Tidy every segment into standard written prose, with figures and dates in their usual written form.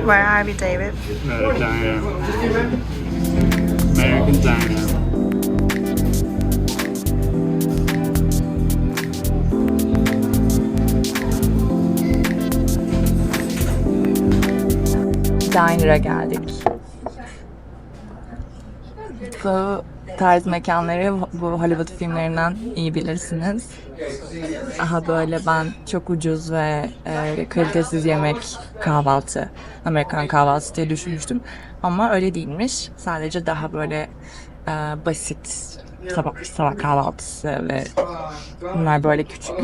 Where are we, David? Diner. American Diner. Diner'a geldik. Bu tarz mekanları bu Hollywood filmlerinden iyi bilirsiniz. Aha böyle ben çok ucuz ve kalitesiz yemek kahvaltı, Amerikan kahvaltısı diye düşünmüştüm. Ama öyle değilmiş. Sadece daha böyle basit sabah kahvaltısı ve bunlar böyle küçük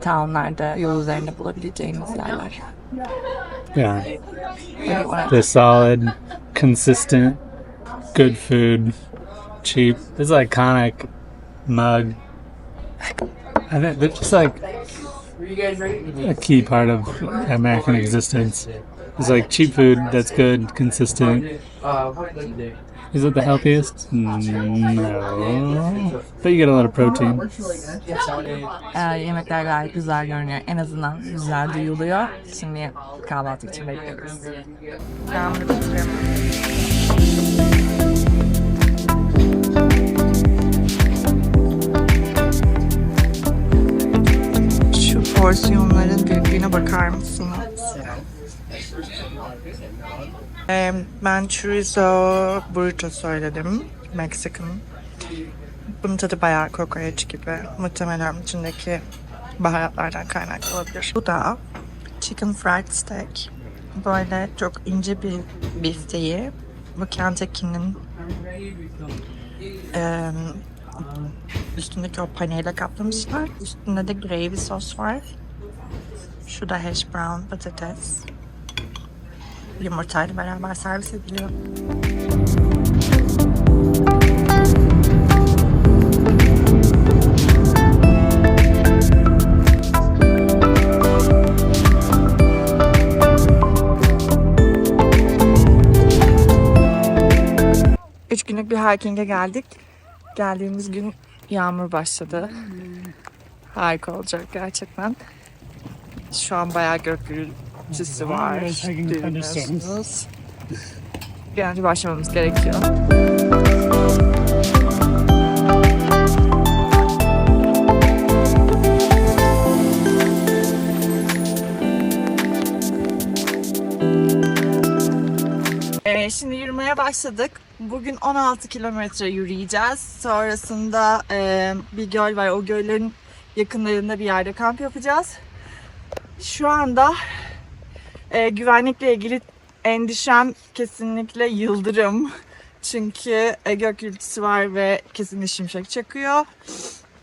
townlarda yol üzerinde bulabileceğiniz yerler. Yeah. They're solid, consistent, good food, cheap. This iconic mug. I think they're just like a key part of American existence. It's like cheap food that's good, consistent. Is it the healthiest? No. But you get a lot of protein. Yemekler gayet güzel görünüyor. En azından güzel duyuluyor. Şimdi kahvaltı için bekliyoruz. Yağmuru bitiriyorum. Şu porsiyonların büyüklüğüne bakar mısınız? Ben chorizo burrito söyledim. Mexican. Bunun tadı bayağı kokoreç gibi. Muhtemelen içindeki baharatlardan kaynaklı olabilir. Bu da chicken fried steak. Böyle çok ince bir bifteyi. Bu Kentucky'nin üstündeki o paneyle kaplamışlar. Üstünde de gravy sos var. Şu da hash brown patates. Yumurtayla beraber servis ediliyor. Üç günlük bir hiking'e geldik. Geldiğimiz gün yağmur başladı. Harika olacak gerçekten. Şu an bayağı gök gürültüsü var. Duyuyorsunuz. Bir an önce başlamamız gerekiyor. Şimdi yürümeye başladık. Bugün 16 kilometre yürüyeceğiz. Sonrasında bir göl var. O gölün yakınlarında bir yerde kamp yapacağız. Şu anda güvenlikle ilgili endişem kesinlikle yıldırım. Çünkü gök gürültüsü var ve kesinlikle şimşek çakıyor.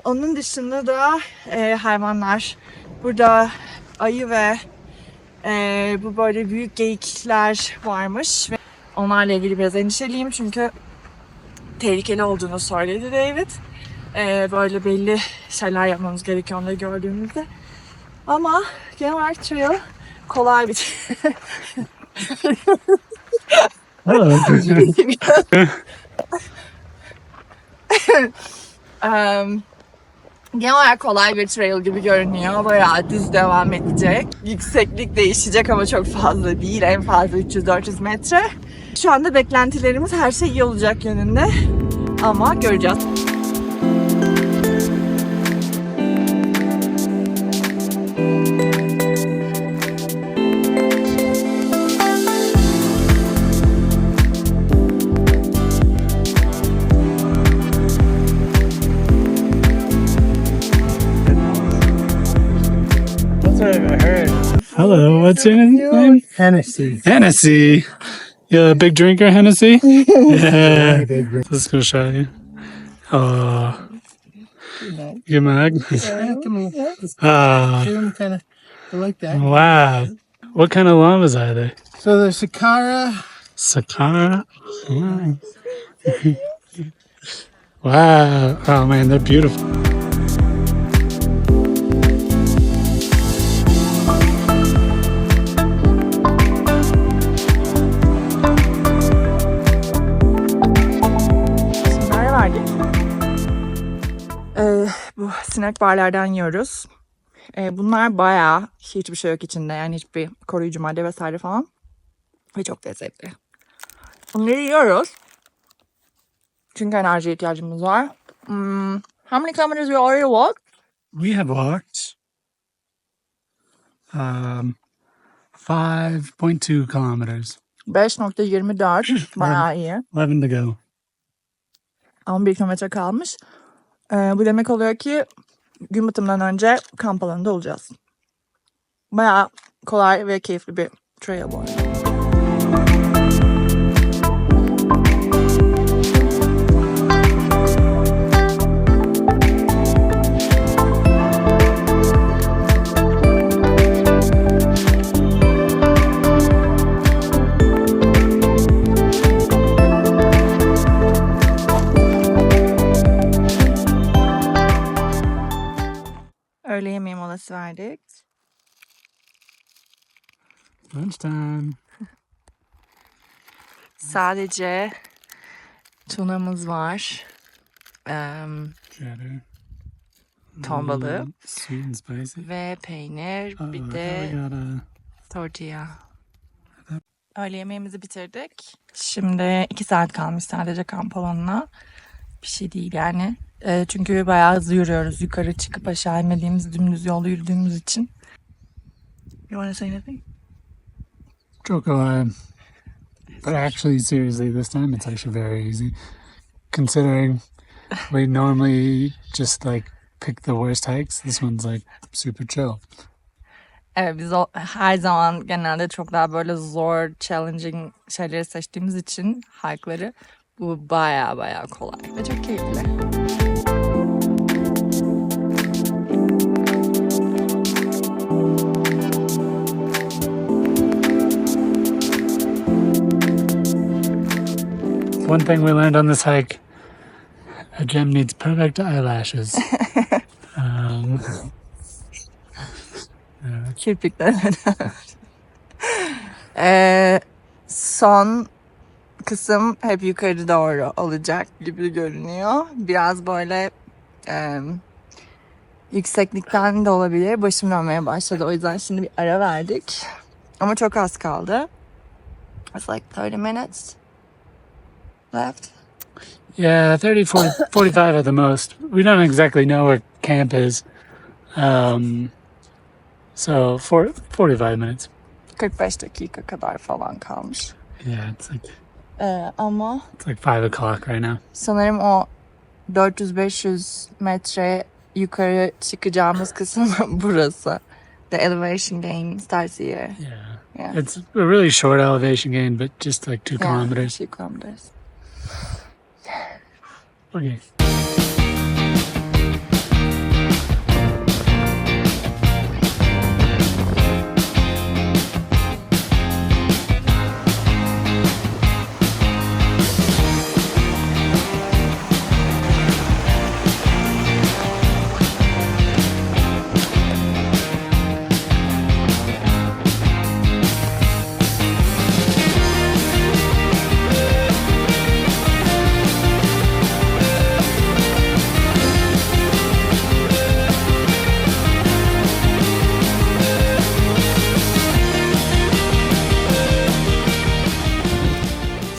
Onun dışında da hayvanlar. Burada ayı ve bu böyle büyük geyikler varmış. Ve onlarla ilgili biraz endişeliyim çünkü tehlikeli olduğunu söyledi David. Böyle belli şeyler yapmamız gerekiyor onları gördüğümüzde. Ama genel olarak trail kolay bir genel olarak kolay bir trail gibi görünüyor. Bayağı düz devam edecek. Yükseklik değişecek ama çok fazla değil. En fazla 300-400 metre. Şu anda beklentilerimiz her şey iyi olacak yönünde. Ama göreceğiz. Hello, what's your name? Hennessy. Hennessy. You a big drinker, Hennessy? Yeah. Let's go show you. Oh. Good mag. Come here. Ah. Kind of like that. Wow. What kind of llamas are they? So the Sakara. Sakara? Mm. Wow. Oh man, they're beautiful. Bu snack barlardan yiyoruz. Bunlar bayağı hiçbir şey yok içinde. Yani hiçbir koruyucu madde vesaire falan. Ve çok lezzetli. Bunları yiyoruz. Çünkü enerjiye ihtiyacımız var. How many kilometers we already walked? We have walked 5.2 kilometers. 5.24. Bayağı iyi. 11 to go. 11 kilometre kalmış. Bu demek oluyor ki gün batımından önce kamp alanında olacağız. Bayağı kolay ve keyifli bir trail bu arada. Öğle yemeği molası verdik. Lunchtime. Sadece tunamız var. Cheddar. Ton balığı Sweet and spicy. ve peynir, bir I de got a tortilla. Öğle yemeğimizi bitirdik. Şimdi 2 saat kalmış sadece kamp alanına. Bir şey değil yani. Çünkü bayağı hızlı yürüyoruz. Yukarı çıkıp aşağı inmediğimiz dümdüz yolda yürüdüğümüz için. You want to say anything? Çok kolay. But actually, seriously, this time it's actually very easy. Considering we normally just like pick the worst hikes, this one's like super chill. Evet, biz her zaman genelde çok daha böyle zor, challenging şeyleri seçtiğimiz için hike'ları bu bayağı kolay ve çok keyifli. One thing we learned on this hike, a gem needs perfect eyelashes. Kirpikler. Son kısım hep yukarı doğru olacak gibi görünüyor. Biraz böyle yükseklikten de olabilir. Başım dönmeye başladı. O yüzden şimdi bir ara verdik. Ama çok az kaldı. It's like 30 minutes left. Yeah, 30, 40, 45 at the most. We don't exactly know where camp is. So 45 minutes. 45 dakika kadar falan kalmış. Yeah, it's Ama like 5 o'clock right now. sanırım o 400-500 metre yukarı çıkacağımız kısım burası. The elevation gain starts here. Yeah. It's a really short elevation gain, but just like 2 kilometers. 2 kilometers. Okay.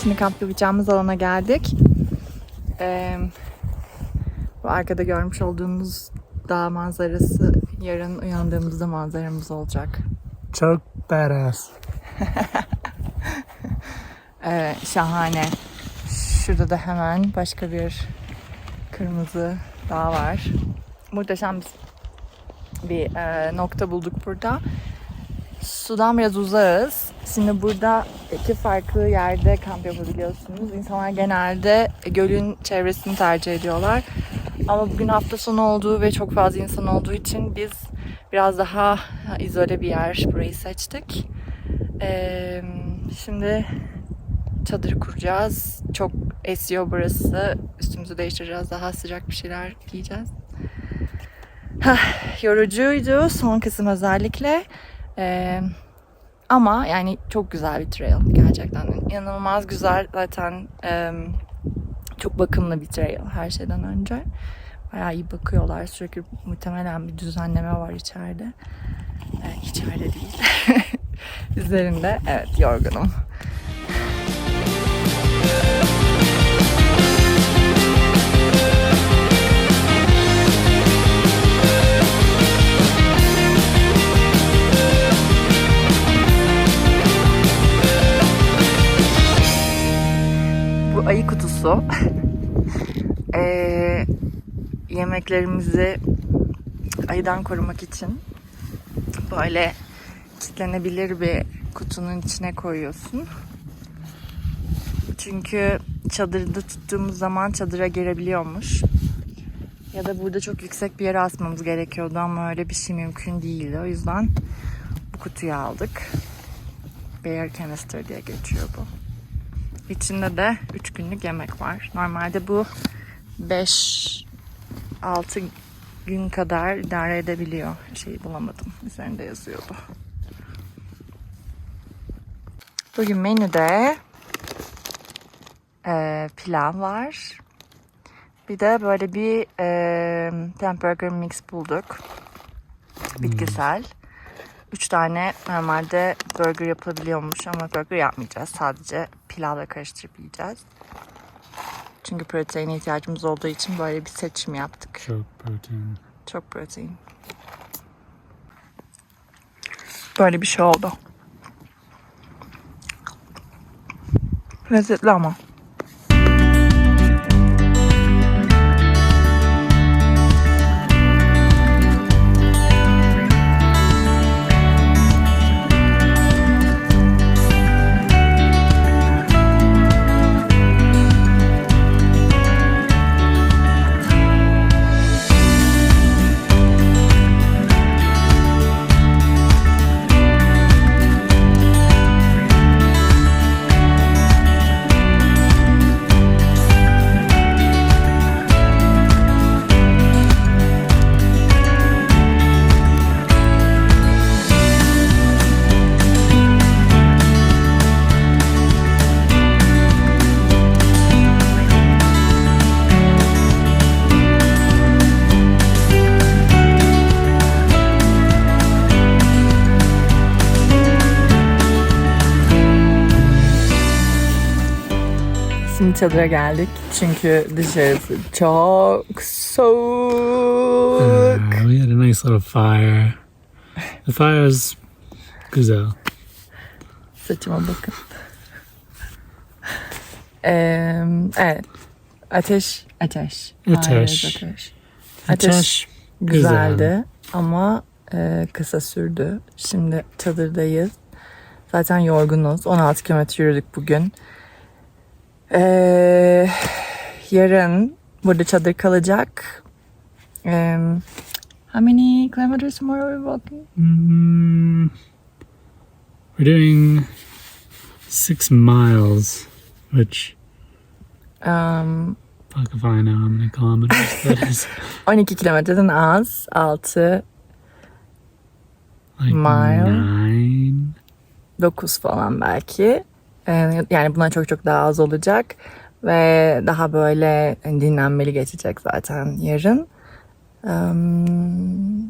Şimdi kamp yapacağımız alana geldik. Bu arkada görmüş olduğunuz dağ manzarası yarın uyandığımızda manzaramız olacak. Çok badass. Şahane. Şurada da hemen başka bir kırmızı dağ var. Muhteşem bir nokta bulduk burada. Sudan biraz uzağız. Şimdi burada 2 farklı yerde kamp yapabiliyorsunuz. İnsanlar genelde gölün çevresini tercih ediyorlar. Ama bugün hafta sonu olduğu ve çok fazla insan olduğu için biz biraz daha izole bir yer burayı seçtik. Şimdi çadır kuracağız. Çok esiyor burası. Üstümüzü değiştireceğiz. Daha sıcak bir şeyler giyeceğiz. Yorucuydu son kısım özellikle. Ama yani çok güzel bir trail gerçekten. İnanılmaz güzel zaten, çok bakımlı bir trail her şeyden önce. Bayağı iyi bakıyorlar. Sürekli muhtemelen bir düzenleme var içeride. İçeride değil. üzerinde. Evet, yorgunum. Bu ayı kutusu. Yemeklerimizi ayıdan korumak için böyle kilitlenebilir bir kutunun içine koyuyorsun. Çünkü çadırda tuttuğumuz zaman çadıra girebiliyormuş. Ya da burada çok yüksek bir yere asmamız gerekiyordu ama öyle bir şey mümkün değildi. O yüzden bu kutuyu aldık. Bear Canister diye geçiyor bu. İçinde de 3 günlük yemek var. Normalde bu 5-6 gün kadar idare edebiliyor. Şeyi bulamadım. Üzerinde yazıyordu. Bugün menüde pilav var. Bir de böyle bir hamburger mix bulduk. Bitkisel. 3 tane normalde burger yapılabiliyormuş ama burger yapmayacağız. Sadece pilavla karıştırıp yiyeceğiz. Çünkü proteine ihtiyacımız olduğu için böyle bir seçim yaptık. Çok protein. Çok protein. Böyle bir şey oldu. Lezzetli ama. Şimdi çadıra geldik çünkü dışarısı çok soğuk. We had a nice little fire. The fire is güzel. Saçıma bakın. Evet. Ateş. Ateş. Ateş. Ateş Güzeldi ama kısa sürdü. Şimdi çadırdayız. Zaten yorgunuz. 16 kilometre yürüdük bugün. Yarın burada çadır kalacak. How many kilometers more are we walking? We're doing 6 miles, which fuck if I know how many kilometers that is. 12 kilometreden az. 6, Like Mile. 9. 9 falan belki. Yani bundan çok çok daha az olacak. Ve daha böyle dinlenmeli geçecek zaten yarın.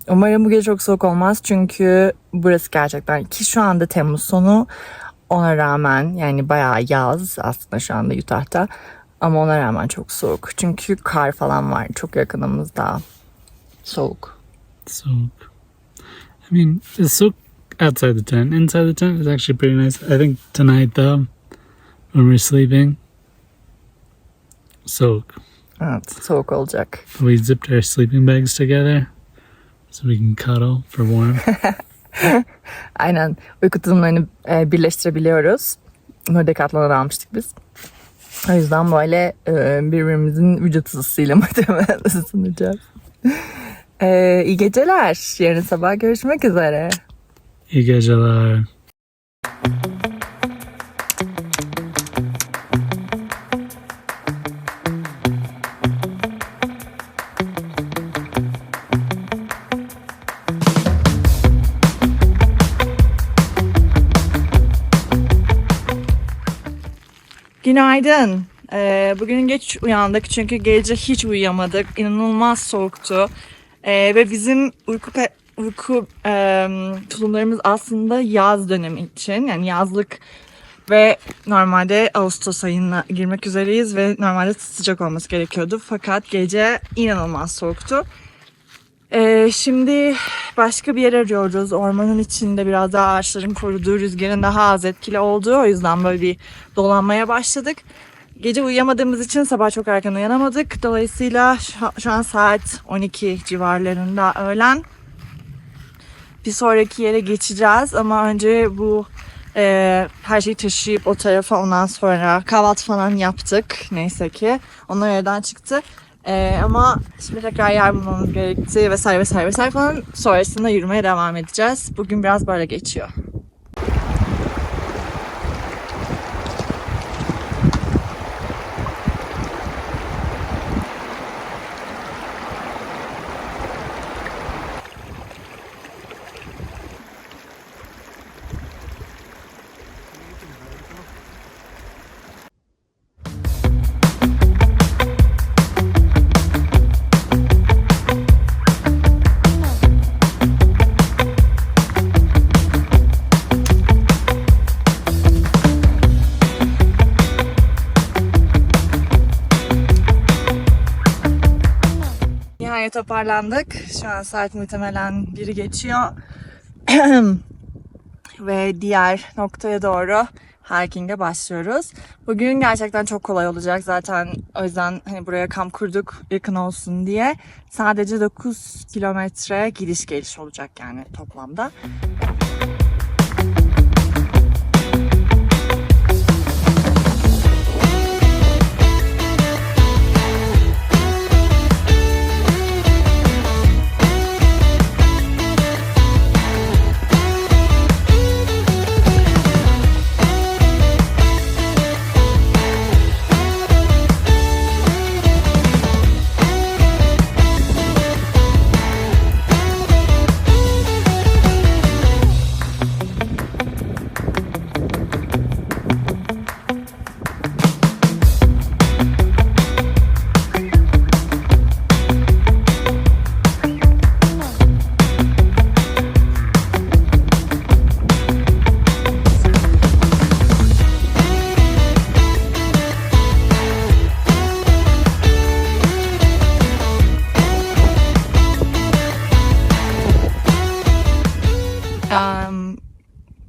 Umarım bu gece çok soğuk olmaz. Çünkü burası gerçekten ki şu anda Temmuz sonu. Ona rağmen yani bayağı yaz aslında şu anda Utah'ta. Ama ona rağmen çok soğuk. Çünkü kar falan var çok yakınımızda. Soğuk. Soak. I mean, it's soak outside the tent. Inside the tent is actually pretty nice. I think tonight, though, when we're sleeping, soak. Evet, soğuk olacak. We zipped our sleeping bags together so we can cuddle for warmth. Aynen. Uyku tulumlarını birleştirebiliyoruz. Bunu Decathlon'dan almıştık biz. O yüzden böyle birbirimizin vücut ısısıyla muhtemelen ısınacağız. İyi geceler. Yarın sabah görüşmek üzere. İyi geceler. Günaydın. Bugün geç uyandık çünkü gece hiç uyuyamadık. İnanılmaz soğuktu. Ve bizim uyku uyku tulumlarımız aslında yaz dönemi için, yani yazlık ve normalde Ağustos ayına girmek üzereyiz ve normalde sıcak olması gerekiyordu. Fakat gece inanılmaz soğuktu. Şimdi başka bir yer arıyoruz. Ormanın içinde biraz daha ağaçların koruduğu, rüzgarın daha az etkili olduğu. O yüzden böyle bir dolanmaya başladık. Gece uyuyamadığımız için sabah çok erken uyanamadık. Dolayısıyla şu an saat 12 civarlarında öğlen. Bir sonraki yere geçeceğiz ama önce bu her şeyi taşıyıp o tarafa, ondan sonra kahvaltı falan yaptık. Neyse ki onlar evden çıktı. Ama şimdi tekrar yer bulmamız gerekti vesaire falan. Sonrasında yürümeye devam edeceğiz. Bugün biraz böyle geçiyor. Nihayet toparlandık. Şu an saat muhtemelen 1'i geçiyor. Ve diğer noktaya doğru hiking'e başlıyoruz. Bugün gerçekten çok kolay olacak. Zaten o yüzden hani buraya kamp kurduk yakın olsun diye. Sadece 9 kilometre gidiş geliş olacak yani toplamda.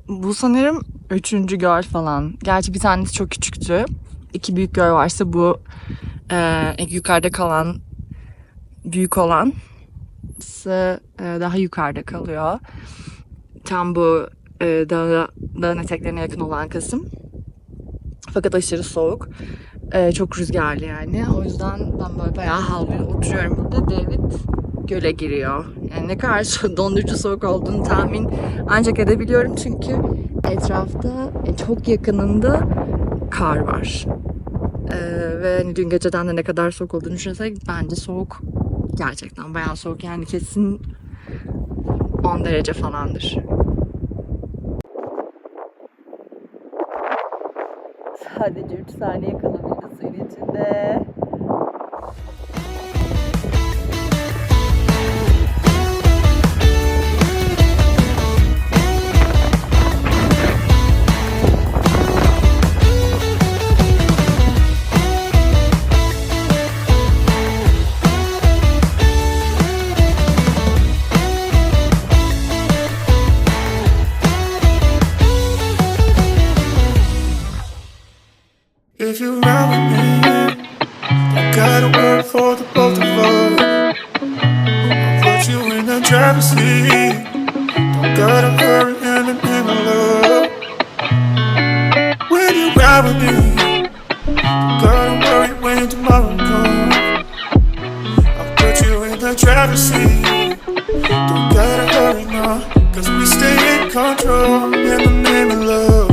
Bu sanırım 3. göl falan. Gerçi bir tanesi çok küçüktü. 2 büyük göl varsa bu yukarıda kalan, büyük olan daha yukarıda kalıyor. Tam bu dağın eteklerine yakın olan kısım. Fakat aşırı soğuk. Çok rüzgarlı yani. O yüzden ben böyle bayağı havluya oturuyorum burada. David göle giriyor. Yani ne kadar dondurucu soğuk olduğunu tahmin ancak edebiliyorum çünkü etrafta çok yakınında kar var. Ve hani dün geceden de ne kadar soğuk olduğunu düşünsek bence soğuk. Gerçekten bayağı soğuk yani kesin 10 derece falandır. Sadece 3 saniye kalabildi suyun içinde. If you ride with me, I gotta work for the both of us. I'll put you in the driver's seat. Don't gotta hurry in the love. When you ride with me, don't gotta worry when tomorrow comes. I'll put you in the driver's seat. Don't gotta hurry now, 'cause we stay in control in the name of love.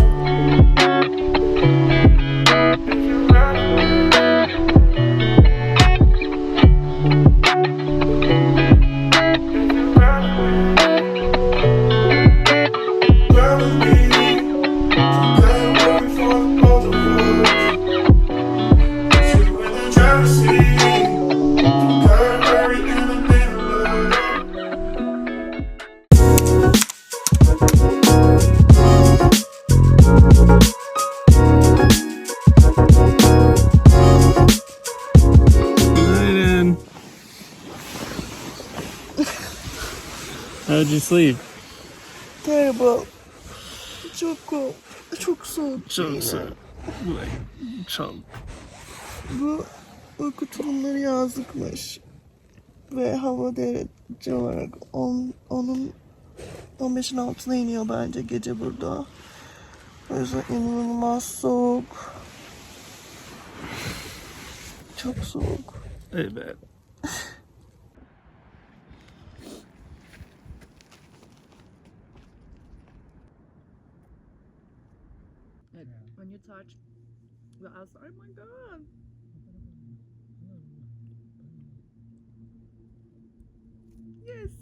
How'd you sleep? Terrible. Çok soğuk. Çok soğuk. Çok. Bu uyku tulumları yazlıkmış. Ve hava derece olarak 10'un 15'in altına iniyor bence gece burada. O yüzden inanılmaz soğuk. Çok soğuk. Evet. When you touch the outside, oh my god. Yes.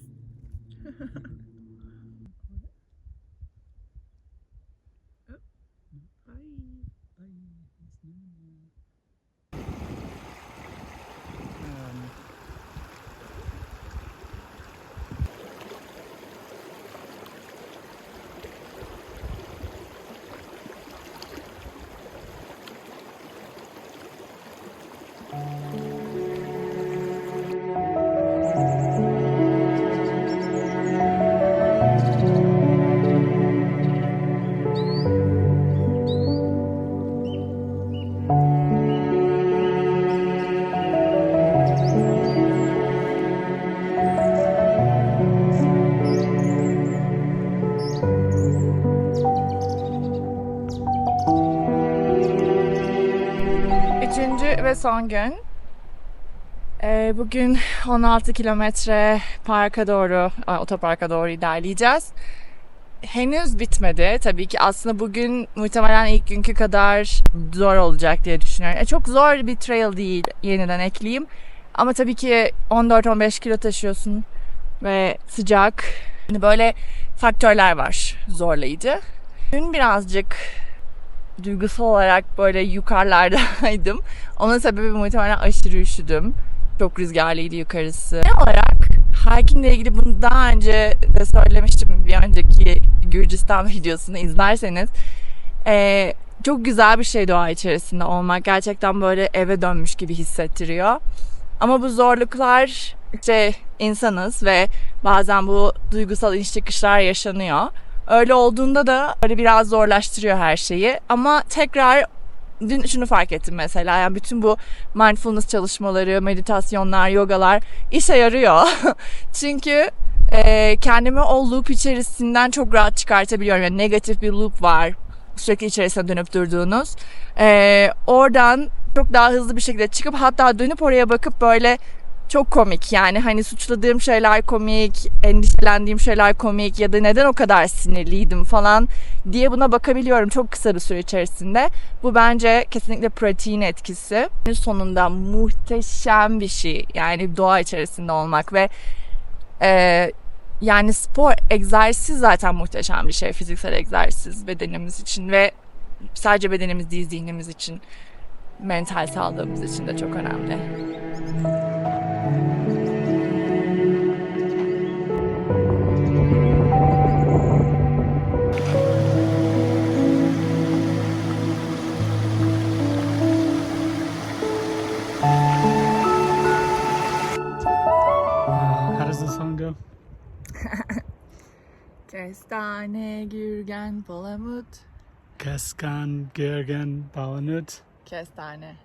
Üçüncü ve son gün. Bugün 16 kilometre parka doğru, otoparka doğru ilerleyeceğiz. Henüz bitmedi. Tabii ki aslında bugün muhtemelen ilk günkü kadar zor olacak diye düşünüyorum. Çok zor bir trail değil, yeniden ekleyeyim. Ama tabii ki 14-15 kilo taşıyorsun ve sıcak. Yani böyle faktörler var zorlayıcı. Dün birazcık duygusal olarak böyle yukarılardaydım. Onun sebebi muhtemelen aşırı üşüdüm. Çok rüzgarlıydı yukarısı. Genel olarak hiking ile ilgili bunu daha önce de söylemiştim bir önceki Gürcistan videosunu izlerseniz. Çok güzel bir şey doğa içerisinde olmak. Gerçekten böyle eve dönmüş gibi hissettiriyor. Ama bu zorluklar işte insanız ve bazen bu duygusal iniş çıkışlar yaşanıyor. Öyle olduğunda da böyle biraz zorlaştırıyor her şeyi. Ama tekrar dün şunu fark ettim mesela. Yani bütün bu mindfulness çalışmaları, meditasyonlar, yogalar işe yarıyor. Çünkü kendimi o loop içerisinden çok rahat çıkartabiliyorum. Yani negatif bir loop var. Sürekli içerisine dönüp durduğunuz. Oradan çok daha hızlı bir şekilde çıkıp hatta dönüp oraya bakıp böyle çok komik, yani hani suçladığım şeyler komik, endişelendiğim şeyler komik ya da neden o kadar sinirliydim falan diye buna bakabiliyorum çok kısa bir süre içerisinde. Bu bence kesinlikle pratiğin etkisi. Sonunda muhteşem bir şey, yani doğa içerisinde olmak ve yani spor, egzersiz zaten muhteşem bir şey, fiziksel egzersiz bedenimiz için ve sadece bedenimiz değil, zihnimiz için, mental sağlığımız için de çok önemli. How does the song go? Kestane, gürgen, palamut. Keskan, Gürgen, Palamut. Kestane,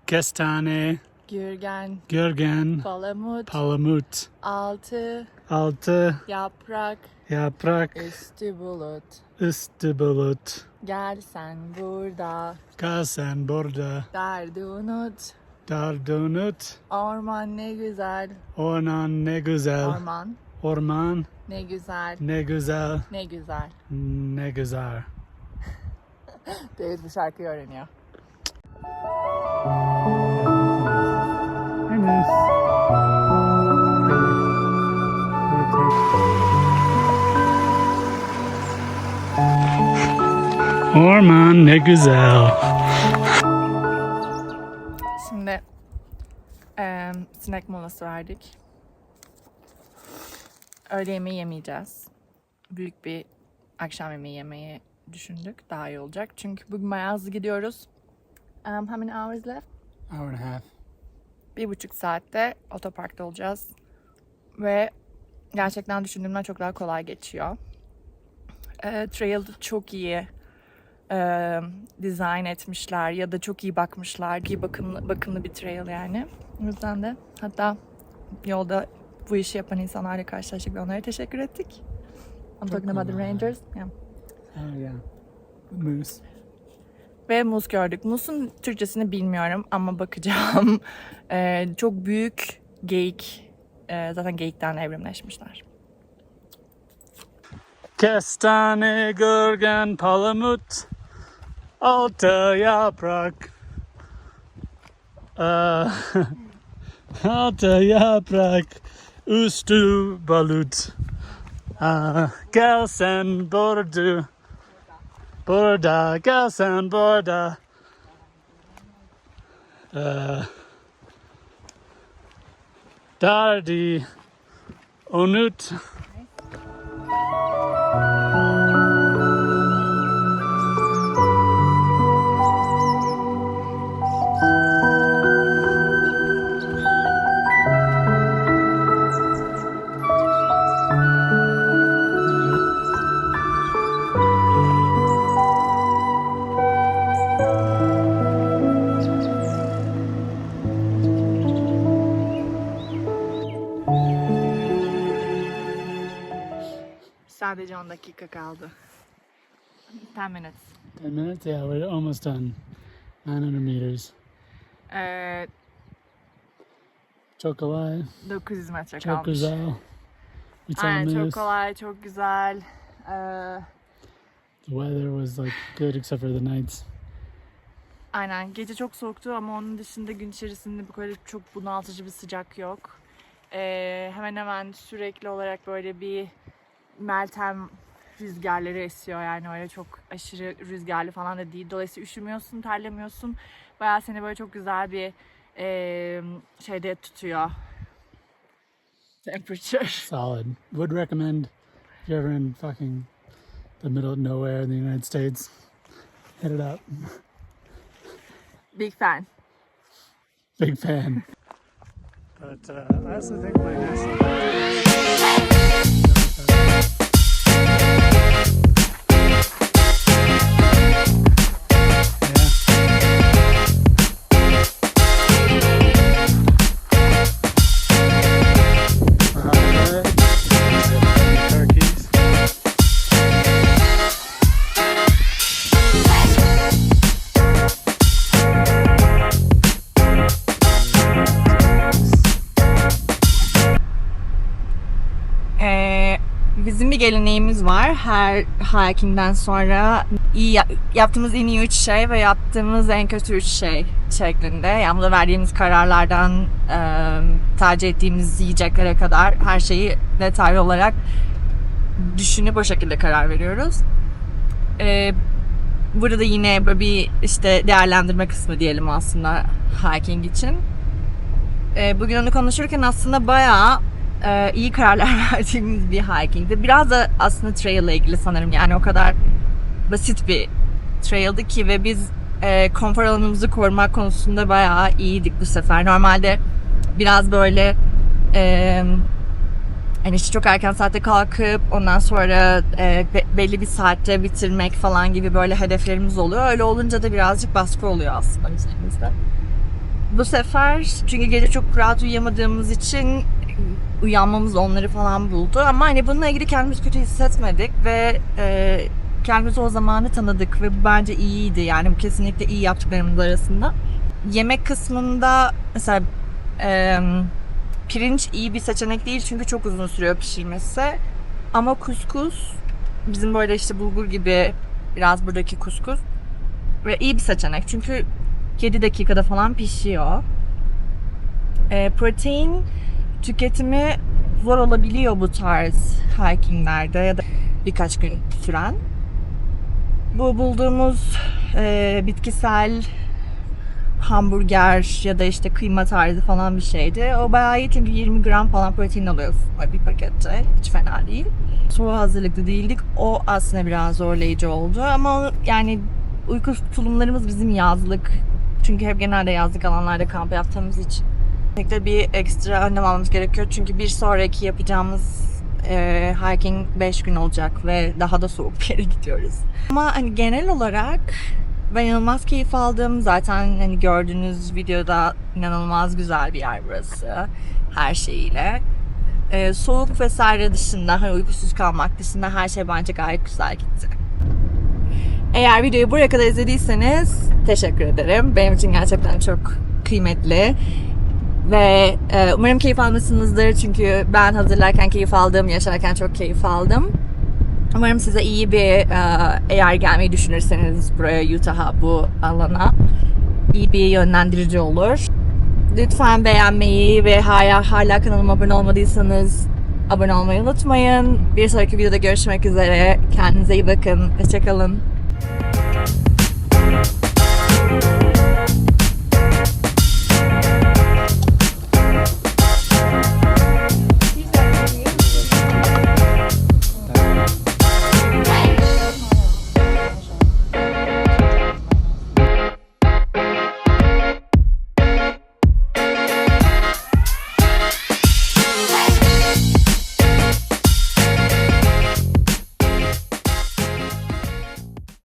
Kestane, gürgen, Gürgen, palamut. Palamut. Altı Altı yaprak, yaprak, üstü bulut. üstü bulut. Gel sen burada, Gel sen burada. derdi unut. Derdi unut. Orman ne güzel, Orman ne güzel. orman Orman ne güzel, ne güzel. ne güzel. Ne güzel. David bu şarkıyı öğreniyor. Orman ne güzel. Şimdi snack molası verdik. Öğle yemeği yemeyeceğiz. Büyük bir akşam yemeği yemeyi düşündük. Daha iyi olacak. Çünkü bugün bayağı hızlı gidiyoruz. How many hours left? Hour and a half. 1,5 saatte otoparkta olacağız. Ve gerçekten düşündüğümden çok daha kolay geçiyor. Trail'da çok iyi dizayn etmişler ya da çok iyi bakmışlar. İyi bakımlı bir trail yani. O yüzden de hatta yolda bu işi yapan insanlarla karşılaştık ve onlara teşekkür ettik. I'm talking about the rangers. Yeah. Oh yeah. Moose. Ve muz gördük. Muzun Türkçesini bilmiyorum ama bakacağım. Çok büyük geyik. Zaten geyikten evrimleşmişler. Kestane, gürgen, palamut, alta yaprak. Alta yaprak, üstü balut. Gel sen burada, gel sen burada. Dardi, onut. Sadece 10 dakika kaldı. 10 minutes. 10 minutes? Yeah, we're almost done. 900 meters. Çok kolay, 900 metre çok kalmış. güzel. Bir Aynen, tane çok kolay, çok güzel. The weather was like good except for the nights. Aynen, gece çok soğuktu ama onun dışında gün içerisinde bu kadar çok bunaltıcı bir sıcak yok. Hemen hemen sürekli olarak böyle bir Meltem rüzgarları esiyor, yani öyle çok aşırı rüzgarlı falan da değil. Dolayısıyla üşümüyorsun, terlemiyorsun. Bayağı seni böyle çok güzel bir şeyde tutuyor. Temperature. Solid. Would recommend if you're ever in fucking the middle of nowhere in the United States. Hit it up. Big fan. Big fan. But I also think like this. Bizim bir geleneğimiz var. Her hiking'den sonra yaptığımız en iyi 3 şey ve yaptığımız en kötü 3 şey şeklinde. Yani burada verdiğimiz kararlardan tercih ettiğimiz yiyeceklere kadar her şeyi detaylı olarak düşünüp o şekilde karar veriyoruz. Burada yine böyle bir işte değerlendirme kısmı diyelim aslında hiking için. Bugün onu konuşurken aslında bayağı iyi kararlar verdiğimiz bir hikingdi. Biraz da aslında trail ile ilgili sanırım, yani o kadar basit bir traildi ki ve biz konfor alanımızı korumak konusunda bayağı iyiydik bu sefer. Normalde biraz böyle hani işte çok erken saatte kalkıp ondan sonra belli bir saatte bitirmek falan gibi böyle hedeflerimiz oluyor. Öyle olunca da birazcık baskı oluyor aslında üzerimizde. Bu sefer çünkü gece çok rahat uyuyamadığımız için uyanmamız onları falan buldu. Ama hani bununla ilgili kendimiz kötü hissetmedik ve kendimizi o zamanı tanıdık ve bu bence iyiydi. Yani bu kesinlikle iyi yaptıklarımız arasında. Yemek kısmında mesela pirinç iyi bir seçenek değil çünkü çok uzun sürüyor pişirmesi. Ama kuskus, bizim böyle işte bulgur gibi biraz buradaki kuskus ve iyi bir seçenek çünkü 7 dakikada falan pişiyor. Protein tüketimi zor olabiliyor bu tarz hikinglerde ya da birkaç gün süren. Bu bulduğumuz bitkisel hamburger ya da işte kıyma tarzı falan bir şeydi. O bayağı iyi çünkü 20 gram falan protein alıyorsun bir pakette. Hiç fena değil. Soğuğa hazırlıklı değildik. O aslında biraz zorlayıcı oldu ama yani uyku tulumlarımız bizim yazlık. Çünkü hep genelde yazlık alanlarda kamp yaptığımız için Kesinlikle bir ekstra önlem almamız gerekiyor. Çünkü bir sonraki yapacağımız hiking 5 gün olacak ve daha da soğuk bir yere gidiyoruz. Ama hani genel olarak ben inanılmaz keyif aldım. Zaten hani gördüğünüz videoda inanılmaz güzel bir yer burası. Her şeyiyle. Soğuk vesaire dışında, hani uykusuz kalmak dışında her şey bence gayet güzel gitti. Eğer videoyu buraya kadar izlediyseniz teşekkür ederim. Benim için gerçekten çok kıymetli. Ve umarım keyif almışsınızdır. Çünkü ben hazırlarken keyif aldım, yaşarken çok keyif aldım. Umarım size iyi bir, eğer gelmeyi düşünürseniz buraya, Utah'a, bu alana iyi bir yönlendirici olur. Lütfen beğenmeyi ve hala kanalıma abone olmadıysanız abone olmayı unutmayın. Bir sonraki videoda görüşmek üzere. Kendinize iyi bakın. Hoşça kalın.